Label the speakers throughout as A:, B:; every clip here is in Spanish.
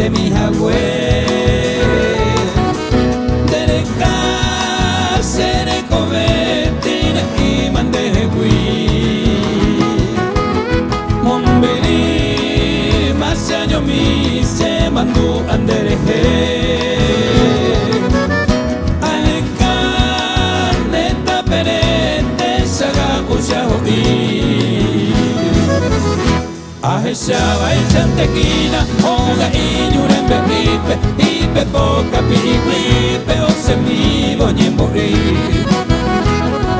A: Mi jagüe dereka sere covetine y mandehui mombiri masaño mi se mandu andereje aeka neta perete saga usyahui Aheshaba y chantequina, oga y ñurembe ripe, ipe poca piriguipe, o se mi boñimbori.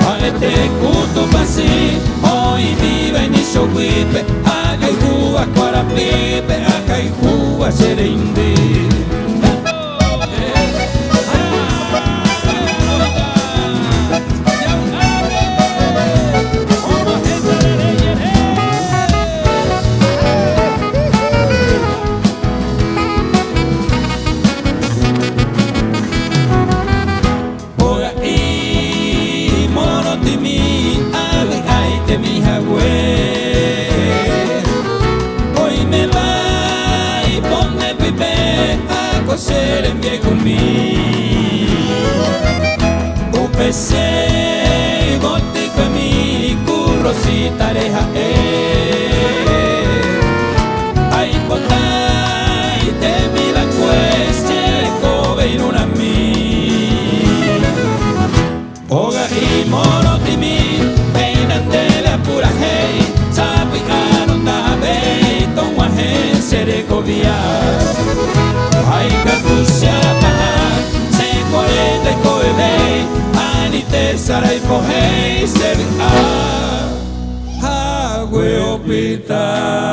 A: Aete kutu pasi, hoy viva en iso guipe, aga y juga cuarapipe, aga y juga sereindi. Mi jagüe hoy me va y pone pipe a coser en viejo mí UPC y botico en mi curro si tareja ay potay de mi la cueste cobe y una mi oga y moro timi pura hey, sabi anonda be, tong wahen sere kovia. Ay katusya paha, se koete koebe, anite saray pohei sebi a, hagwe opita.